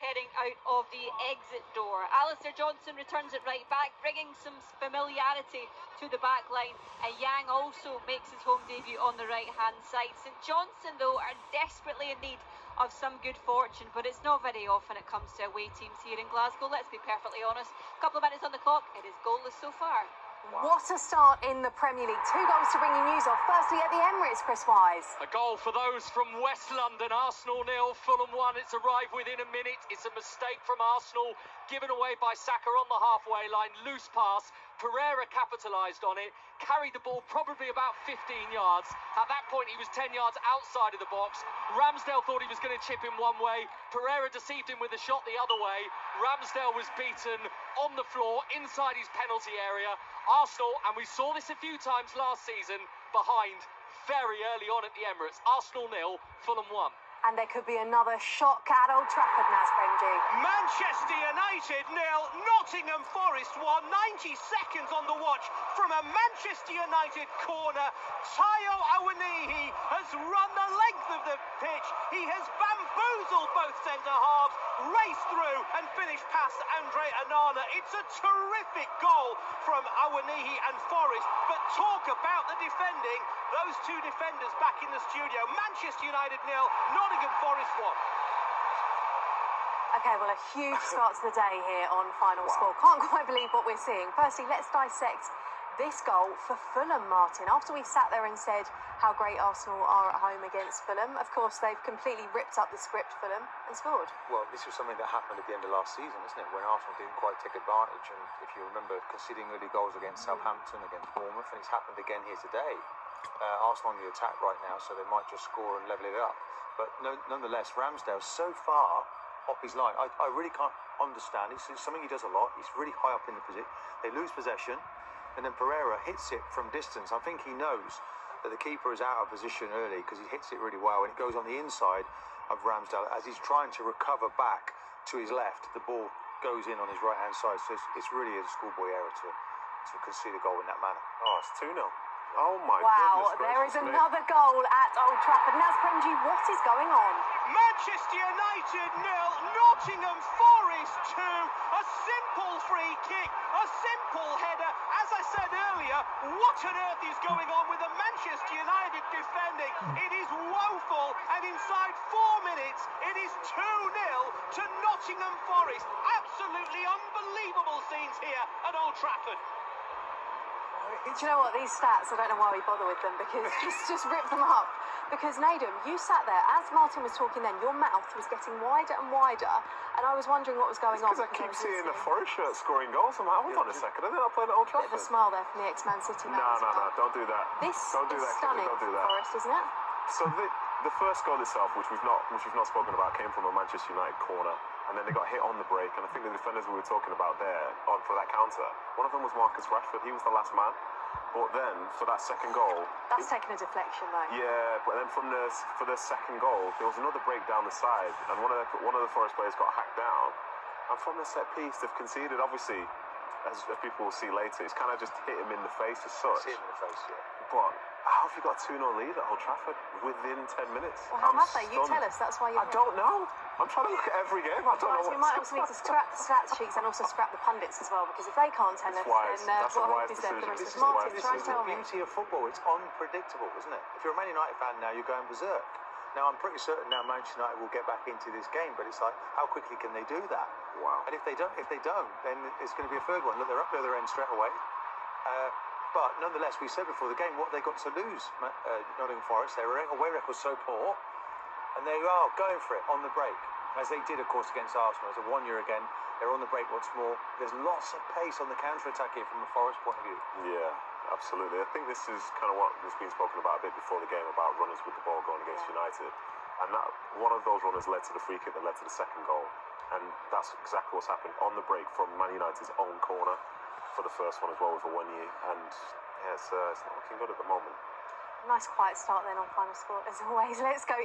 heading out of the exit door. Alistair Johnson returns it right back, bringing some familiarity to the back line. And Yang also makes his home debut on the right-hand side. St Johnstone, though, are desperately in need of some good fortune, but it's not very often it comes to away teams here in Glasgow. Let's be perfectly honest. A couple of minutes on the clock, it is goalless so far. Wow. What a start in the Premier League. 2 goals to bring you news off. Firstly at the Emirates, Chris Wise. A goal for those from West London. Arsenal 0, Fulham 1. It's arrived within a minute. It's a mistake from Arsenal, given away by Saka on the halfway line. Loose pass. Pereira capitalised on it, carried the ball probably about 15 yards. At that point, he was 10 yards outside of the box. Ramsdale thought he was going to chip him one way. Pereira deceived him with a shot the other way. Ramsdale was beaten on the floor inside his penalty area. Arsenal, and we saw this a few times last season, behind very early on at the Emirates. Arsenal 0, Fulham 1. And there could be another shock at Old Trafford, Naz Benji. Manchester United 0, Nottingham Forest 1. 90 seconds on the watch from a Manchester United corner. Tayo Awoniyi has run the length of the pitch. He has bamboozled both centre-halves, raced through and finished past Andre Onana. It's a terrific goal from Awoniyi and Forest. But talk about the defending. Those two defenders back in the studio. Manchester United 0, Nottingham Forest 1. OK, well, a huge start to the day here on Final Score. Can't quite believe what we're seeing. Firstly, let's dissect this goal for Fulham, Martin. After we've sat there and said how great Arsenal are at home against Fulham, of course, they've completely ripped up the script, Fulham, and scored. Well, this was something that happened at the end of last season, isn't it, when Arsenal didn't quite take advantage. And if you remember, conceding early goals against Southampton, against Bournemouth, and it's happened again here today. Arsenal on the attack right now, so they might just score and level it up. But nonetheless, Ramsdale so far off his line. I really can't understand. It's something he does a lot. He's really high up in the position. They lose possession, and then Pereira hits it from distance. I think he knows that the keeper is out of position early because he hits it really well, and it goes on the inside of Ramsdale as he's trying to recover back to his left. The ball goes in on his right-hand side, so it's really a schoolboy error to concede a goal in that manner. Oh, it's 2-0. Oh my wow, goodness. There is another goal at Old Trafford. Naz Benji, what is going on? Manchester United 0, Nottingham Forest 2. A simple free kick, a simple header. As I said earlier, what on earth is going on with the Manchester United defending? It is woeful, and inside 4 minutes, it is 2-0 to Nottingham Forest. Absolutely unbelievable scenes here at Old Trafford. Do you know what, these stats, I don't know why we bother with them, because just rip them up. Because Nedum, you sat there, as Martin was talking then, your mouth was getting wider and wider, and I was wondering what was going on. Because I keep seeing the Forest shirt scoring goals. I'm like, hold on a second, and then I'll play at Old Trafford. Bit of a smile there from the ex-Man City man. No, don't do that. This don't do is that, stunning don't do for that. Forest, isn't it? So the first goal itself, which we've not spoken about, came from a Manchester United corner, and then they got hit on the break, and I think the defenders we were talking about there for that counter, one of them was Marcus Rashford. He was the last man. But then for that second goal, that's taken a deflection though. Yeah, but then for the second goal, there was another break down the side, and one of the Forest players got hacked down, and from the set piece they've conceded. Obviously, as people will see later, it's kind of just hit him in the face as such. Hit him in the face, yeah. But how have you got 2-0 lead at Old Trafford within 10 minutes? Well, how have they? You tell us. That's why you're I don't know. I'm trying to look at every game. I don't know what. We might also need to scrap the stats sheets and also scrap the pundits as well, because if they can't tell us, then that's a wise is there for the rest decision. of Martin? This is the beauty of football. It's unpredictable, isn't it? If you're a Man United fan now, you're going berserk. Now, I'm pretty certain now Manchester United will get back into this game, but it's like, how quickly can they do that? Wow. And if they don't, then it's going to be a third one. Look, they're up the other end straight away. But nonetheless, we said before the game, what they got to lose, Nottingham Forest. Their away record was so poor, and they are going for it on the break, as they did, of course, against Arsenal. It's a 1 year again. They're on the break once more. There's lots of pace on the counter-attack here from the Forest point of view. Yeah, absolutely. I think this is kind of what was being spoken about a bit before the game, about runners with the ball going against United. And that one of those runners led to the free kick that led to the second goal. And that's exactly what's happened on the break from Man United's own corner for the first one as well with Awoniyi. And yeah, it's not looking good at the moment. Nice quiet start then on Final Score as always. Let's go.